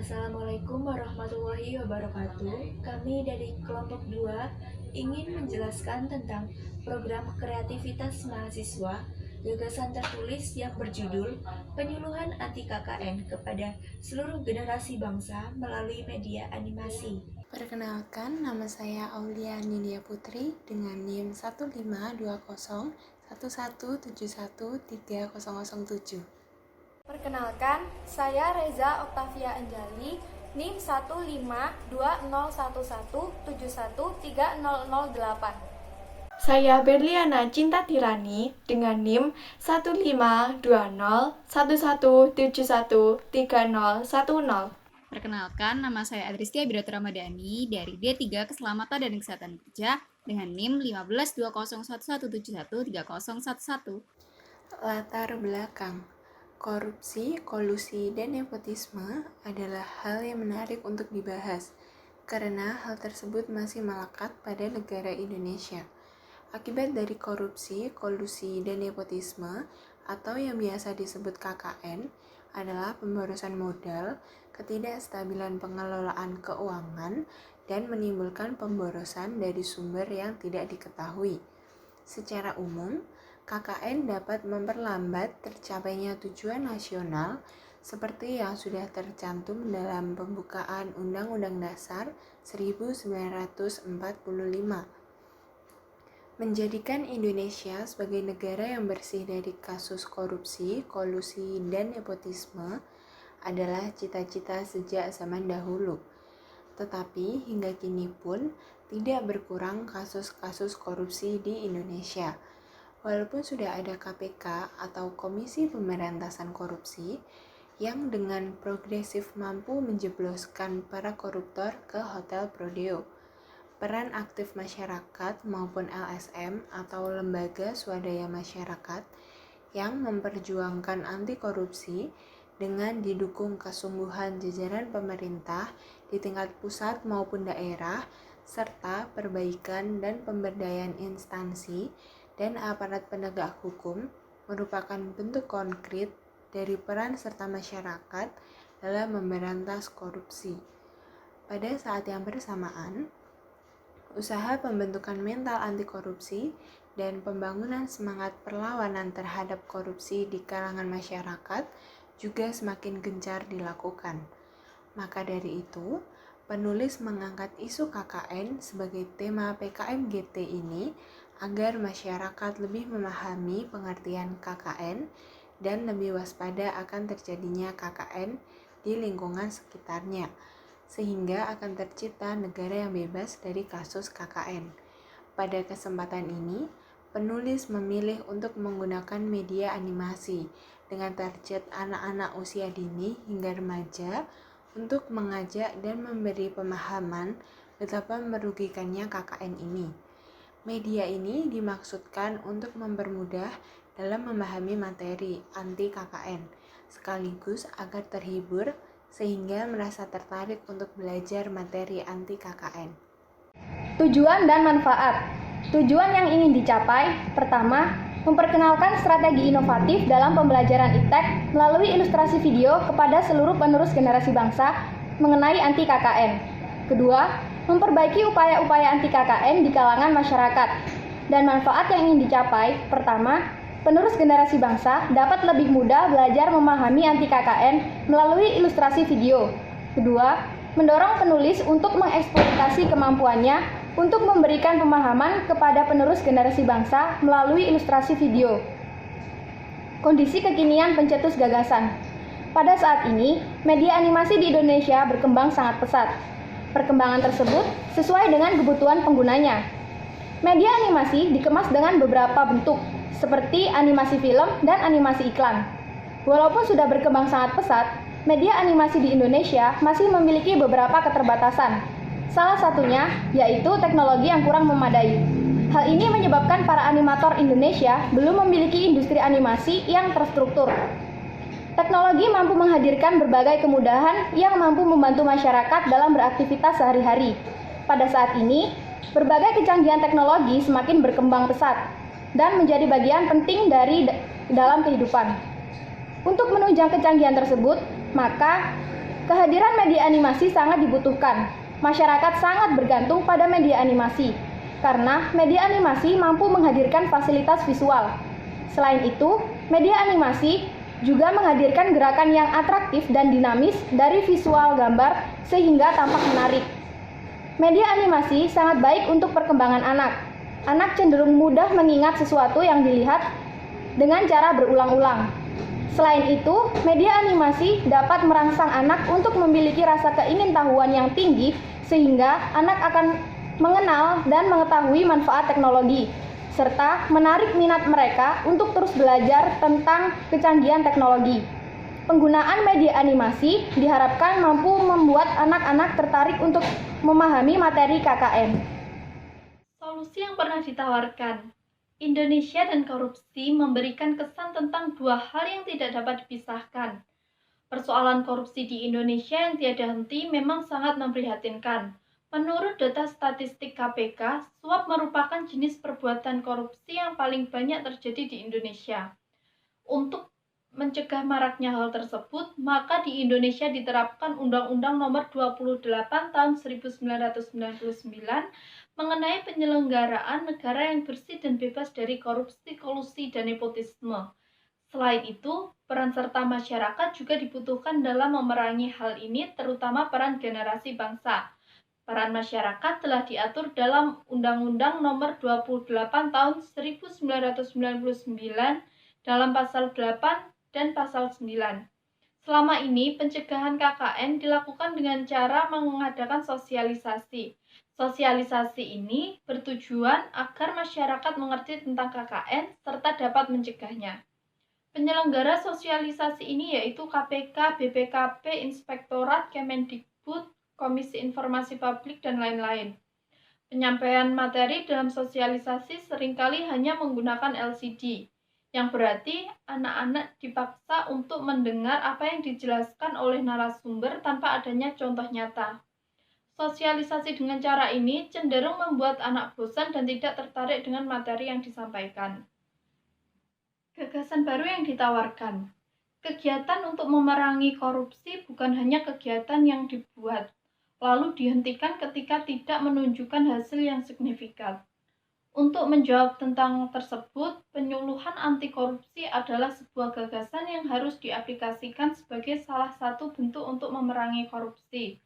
Assalamualaikum warahmatullahi wabarakatuh. Kami dari kelompok 2 ingin menjelaskan tentang program kreativitas mahasiswa gagasan tertulis yang berjudul Penyuluhan Anti KKN kepada seluruh generasi bangsa melalui media animasi. Perkenalkan, nama saya Aulia Nidia Putri dengan NIM 1522011713007. Perkenalkan, saya Reza Oktavia Anjali, NIM 1521171130008. Saya Berliana Cinta Tirani dengan NIM 1520111713010. Perkenalkan, nama saya Adristia Biroto Ramadhani dari D3 Keselamatan dan Kesehatan Kerja dengan NIM 15201171713011. Latar belakang. Korupsi, kolusi, dan nepotisme adalah hal yang menarik untuk dibahas karena hal tersebut masih melekat pada negara Indonesia. Akibat dari korupsi, kolusi, dan nepotisme atau yang biasa disebut KKN adalah pemborosan modal, ketidakstabilan pengelolaan keuangan, dan menimbulkan pemborosan dari sumber yang tidak diketahui. Secara umum, KKN dapat memperlambat tercapainya tujuan nasional seperti yang sudah tercantum dalam pembukaan Undang-Undang Dasar 1945. Menjadikan Indonesia sebagai negara yang bersih dari kasus korupsi, kolusi, dan nepotisme adalah cita-cita sejak zaman dahulu. Tetapi hingga kini pun tidak berkurang kasus-kasus korupsi di Indonesia. Walaupun sudah ada KPK atau Komisi Pemberantasan Korupsi yang dengan progresif mampu menjebloskan para koruptor ke Hotel Prodeo, peran aktif masyarakat maupun LSM atau lembaga swadaya masyarakat yang memperjuangkan anti korupsi dengan didukung kesungguhan jajaran pemerintah di tingkat pusat maupun daerah serta perbaikan dan pemberdayaan instansi dan aparat penegak hukum merupakan bentuk konkret dari peran serta masyarakat dalam memberantas korupsi. Pada saat yang bersamaan, usaha pembentukan mental anti korupsi dan pembangunan semangat perlawanan terhadap korupsi di kalangan masyarakat juga semakin gencar dilakukan. Maka dari itu, penulis mengangkat isu KKN sebagai tema PKMGT ini agar masyarakat lebih memahami pengertian KKN dan lebih waspada akan terjadinya KKN di lingkungan sekitarnya, sehingga akan tercipta negara yang bebas dari kasus KKN. Pada kesempatan ini, penulis memilih untuk menggunakan media animasi dengan target anak-anak usia dini hingga remaja untuk mengajak dan memberi pemahaman betapa merugikannya KKN ini. Media ini dimaksudkan untuk mempermudah dalam memahami materi anti KKN, sekaligus agar terhibur sehingga merasa tertarik untuk belajar materi anti KKN. Tujuan dan manfaat. Tujuan yang ingin dicapai, pertama, memperkenalkan strategi inovatif dalam pembelajaran IPTEK melalui ilustrasi video kepada seluruh penerus generasi bangsa mengenai anti KKN. Kedua, memperbaiki upaya-upaya anti KKN di kalangan masyarakat. Dan manfaat yang ingin dicapai, pertama, penerus generasi bangsa dapat lebih mudah belajar memahami anti KKN melalui ilustrasi video. Kedua, mendorong penulis untuk mengeksploitasi kemampuannya untuk memberikan pemahaman kepada penerus generasi bangsa melalui ilustrasi video. Kondisi kekinian pencetus gagasan. Pada saat ini, media animasi di Indonesia berkembang sangat pesat. Perkembangan tersebut sesuai dengan kebutuhan penggunanya. Media animasi dikemas dengan beberapa bentuk, seperti animasi film dan animasi iklan. Walaupun sudah berkembang sangat pesat, media animasi di Indonesia masih memiliki beberapa keterbatasan. Salah satunya yaitu teknologi yang kurang memadai. Hal ini menyebabkan para animator Indonesia belum memiliki industri animasi yang terstruktur. Teknologi mampu menghadirkan berbagai kemudahan yang mampu membantu masyarakat dalam beraktivitas sehari-hari. Pada saat ini, berbagai kecanggihan teknologi semakin berkembang pesat dan menjadi bagian penting dalam kehidupan. Untuk menunjang kecanggihan tersebut, maka Kehadiran media animasi sangat dibutuhkan. Masyarakat sangat bergantung pada media animasi, karena media animasi mampu menghadirkan fasilitas visual. Selain itu, media animasi juga menghadirkan gerakan yang atraktif dan dinamis dari visual gambar sehingga tampak menarik. Media animasi sangat baik untuk perkembangan anak. Anak cenderung mudah mengingat sesuatu yang dilihat dengan cara berulang-ulang. Selain itu, media animasi dapat merangsang anak untuk memiliki rasa keingintahuan yang tinggi sehingga anak akan mengenal dan mengetahui manfaat teknologi, serta menarik minat mereka untuk terus belajar tentang kecanggihan teknologi. Penggunaan media animasi diharapkan mampu membuat anak-anak tertarik untuk memahami materi KKN. Solusi yang pernah ditawarkan. Indonesia dan korupsi memberikan kesan tentang dua hal yang tidak dapat dipisahkan. Persoalan korupsi di Indonesia yang tiada henti memang sangat memprihatinkan. Menurut data statistik KPK, suap merupakan jenis perbuatan korupsi yang paling banyak terjadi di Indonesia. Untuk mencegah maraknya hal tersebut, maka di Indonesia diterapkan Undang-Undang Nomor 28 Tahun 1999 mengenai penyelenggaraan negara yang bersih dan bebas dari korupsi, kolusi, dan nepotisme. Selain itu, peran serta masyarakat juga dibutuhkan dalam memerangi hal ini, terutama peran generasi bangsa. Peran masyarakat telah diatur dalam Undang-Undang Nomor 28 Tahun 1999 dalam Pasal 8 dan Pasal 9. Selama ini, pencegahan KKN dilakukan dengan cara mengadakan sosialisasi. Sosialisasi ini bertujuan agar masyarakat mengerti tentang KKN serta dapat mencegahnya. Penyelenggara sosialisasi ini yaitu KPK, BPKP, Inspektorat, Kemendikbud, Komisi Informasi Publik, dan lain-lain. Penyampaian materi dalam sosialisasi seringkali hanya menggunakan LCD, yang berarti anak-anak dipaksa untuk mendengar apa yang dijelaskan oleh narasumber tanpa adanya contoh nyata. Sosialisasi dengan cara ini cenderung membuat anak bosan dan tidak tertarik dengan materi yang disampaikan. Gagasan baru yang ditawarkan. Kegiatan untuk memerangi korupsi bukan hanya kegiatan yang dibuat, lalu dihentikan ketika tidak menunjukkan hasil yang signifikan. Untuk menjawab tentang tersebut, penyuluhan anti korupsi adalah sebuah gagasan yang harus diaplikasikan sebagai salah satu bentuk untuk memerangi korupsi.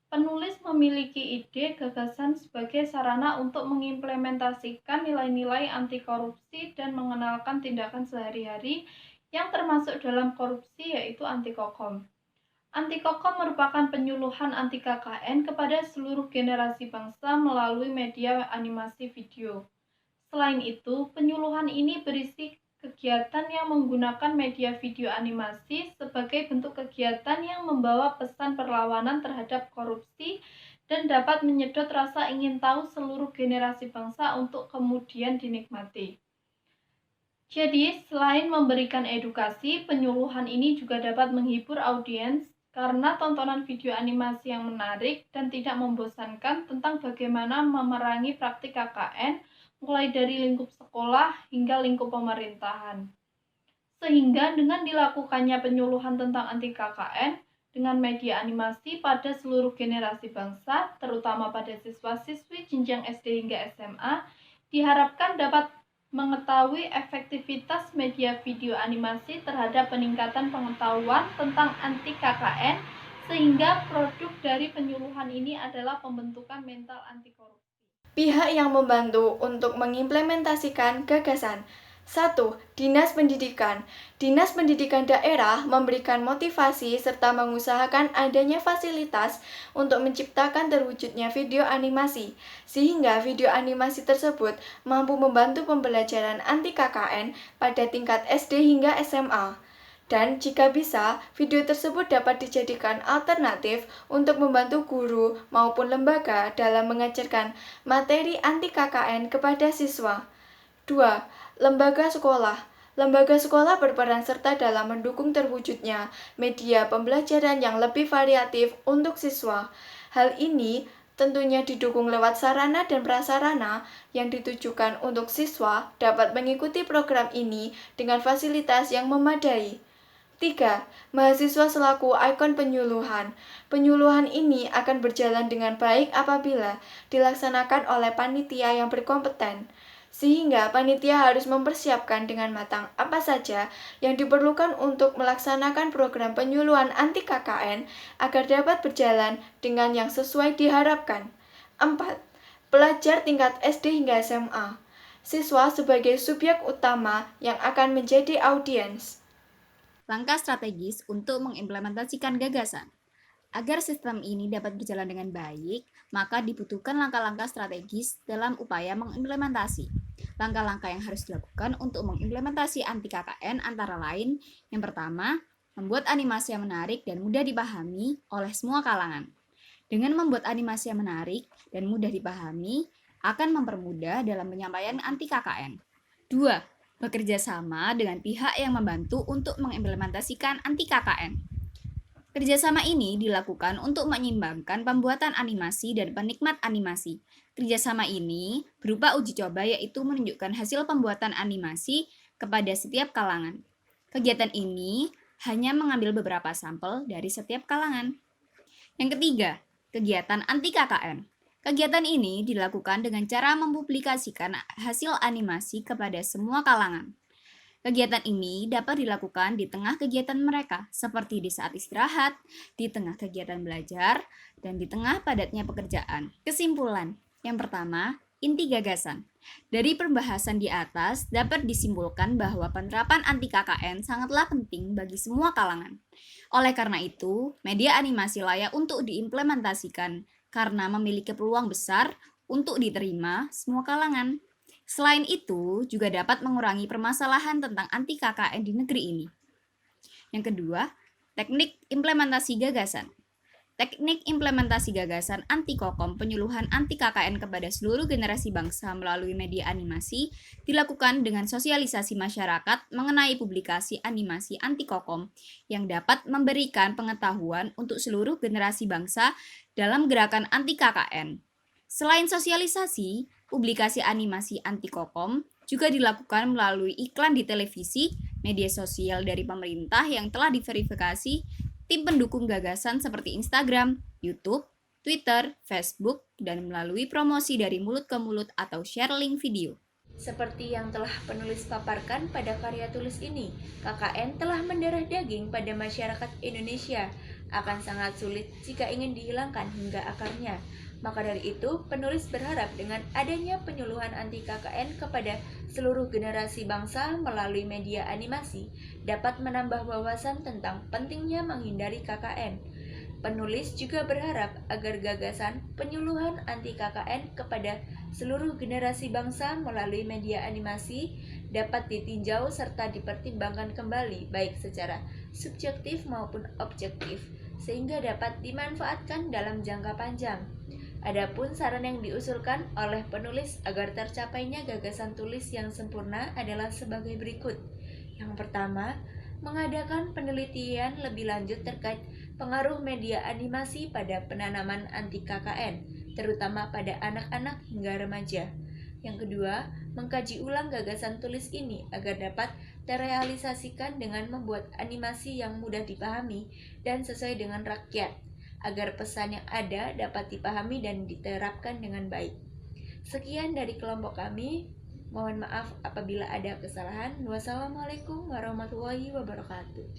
Penulis memiliki ide gagasan sebagai sarana untuk mengimplementasikan nilai-nilai anti korupsi dan mengenalkan tindakan sehari-hari yang termasuk dalam korupsi, yaitu anti-kokom. Anti-kokom merupakan penyuluhan anti KKN kepada seluruh generasi bangsa melalui media animasi video. Selain itu, penyuluhan ini berisi kegiatan yang menggunakan media video animasi sebagai bentuk kegiatan yang membawa pesan perlawanan terhadap korupsi dan dapat menyedot rasa ingin tahu seluruh generasi bangsa untuk kemudian dinikmati. Jadi, selain memberikan edukasi, penyuluhan ini juga dapat menghibur audiens karena tontonan video animasi yang menarik dan tidak membosankan tentang bagaimana memerangi praktik KKN mulai dari lingkup sekolah hingga lingkup pemerintahan. Sehingga dengan dilakukannya penyuluhan tentang anti KKN dengan media animasi pada seluruh generasi bangsa, terutama pada siswa-siswi jenjang SD hingga SMA, diharapkan dapat mengetahui efektivitas media video animasi terhadap peningkatan pengetahuan tentang anti KKN, sehingga produk dari penyuluhan ini adalah pembentukan mental anti korupsi. Pihak yang membantu untuk mengimplementasikan gagasan. 1. Dinas Pendidikan. Dinas Pendidikan daerah memberikan motivasi serta mengusahakan adanya fasilitas untuk menciptakan terwujudnya video animasi, sehingga video animasi tersebut mampu membantu pembelajaran anti KKN pada tingkat SD hingga SMA. Dan jika bisa, video tersebut dapat dijadikan alternatif untuk membantu guru maupun lembaga dalam mengajarkan materi anti KKN kepada siswa. 2. Lembaga sekolah. Lembaga sekolah berperan serta dalam mendukung terwujudnya media pembelajaran yang lebih variatif untuk siswa. Hal ini tentunya didukung lewat sarana dan prasarana yang ditujukan untuk siswa dapat mengikuti program ini dengan fasilitas yang memadai. 3. Mahasiswa selaku ikon penyuluhan. Penyuluhan ini akan berjalan dengan baik apabila dilaksanakan oleh panitia yang berkompeten, sehingga panitia harus mempersiapkan dengan matang apa saja yang diperlukan untuk melaksanakan program penyuluhan anti KKN agar dapat berjalan dengan yang sesuai diharapkan. 4. Pelajar tingkat SD hingga SMA. Siswa sebagai subjek utama yang akan menjadi audiens. Langkah strategis untuk mengimplementasikan gagasan. Agar sistem ini dapat berjalan dengan baik, maka dibutuhkan langkah-langkah strategis dalam upaya mengimplementasi. Langkah-langkah yang harus dilakukan untuk mengimplementasi anti KKN antara lain, yang pertama, membuat animasi yang menarik dan mudah dipahami oleh semua kalangan. Dengan membuat animasi yang menarik dan mudah dipahami, akan mempermudah dalam penyampaian anti KKN. 2. Bekerja sama dengan pihak yang membantu untuk mengimplementasikan anti KKN. Kerjasama ini dilakukan untuk menyeimbangkan pembuatan animasi dan penikmat animasi. Kerjasama ini berupa uji coba, yaitu menunjukkan hasil pembuatan animasi kepada setiap kalangan. Kegiatan ini hanya mengambil beberapa sampel dari setiap kalangan. Yang ketiga, kegiatan anti KKN. Kegiatan ini dilakukan dengan cara mempublikasikan hasil animasi kepada semua kalangan. Kegiatan ini dapat dilakukan di tengah kegiatan mereka, seperti di saat istirahat, di tengah kegiatan belajar, dan di tengah padatnya pekerjaan. Kesimpulan, yang pertama, inti gagasan. Dari pembahasan di atas dapat disimpulkan bahwa penerapan anti KKN sangatlah penting bagi semua kalangan. Oleh karena itu, media animasi layak untuk diimplementasikan karena memiliki peluang besar untuk diterima semua kalangan. Selain itu, juga dapat mengurangi permasalahan tentang anti KKN di negeri ini. Yang kedua, teknik implementasi gagasan. Teknik implementasi gagasan anti Kokom penyuluhan anti KKN kepada seluruh generasi bangsa melalui media animasi dilakukan dengan sosialisasi masyarakat mengenai publikasi animasi anti Kokom yang dapat memberikan pengetahuan untuk seluruh generasi bangsa dalam gerakan anti KKN. Selain sosialisasi, publikasi animasi anti Kokom juga dilakukan melalui iklan di televisi, media sosial dari pemerintah yang telah diverifikasi tim pendukung gagasan seperti Instagram, YouTube, Twitter, Facebook, dan melalui promosi dari mulut ke mulut atau share link video. Seperti yang telah penulis paparkan pada karya tulis ini, KKN telah mendarah daging pada masyarakat Indonesia, akan sangat sulit jika ingin dihilangkan hingga akarnya. Maka dari itu, penulis berharap dengan adanya penyuluhan anti KKN kepada seluruh generasi bangsa melalui media animasi dapat menambah wawasan tentang pentingnya menghindari KKN. Penulis juga berharap agar gagasan penyuluhan anti KKN kepada seluruh generasi bangsa melalui media animasi dapat ditinjau serta dipertimbangkan kembali baik secara subjektif maupun objektif sehingga dapat dimanfaatkan dalam jangka panjang. Adapun saran yang diusulkan oleh penulis agar tercapainya gagasan tulis yang sempurna adalah sebagai berikut. Yang pertama, mengadakan penelitian lebih lanjut terkait pengaruh media animasi pada penanaman anti KKN, terutama pada anak-anak hingga remaja. Yang kedua, mengkaji ulang gagasan tulis ini agar dapat terrealisasikan dengan membuat animasi yang mudah dipahami dan sesuai dengan rakyat, agar pesan yang ada dapat dipahami dan diterapkan dengan baik. Sekian dari kelompok kami. Mohon maaf apabila ada kesalahan. Wassalamualaikum warahmatullahi wabarakatuh.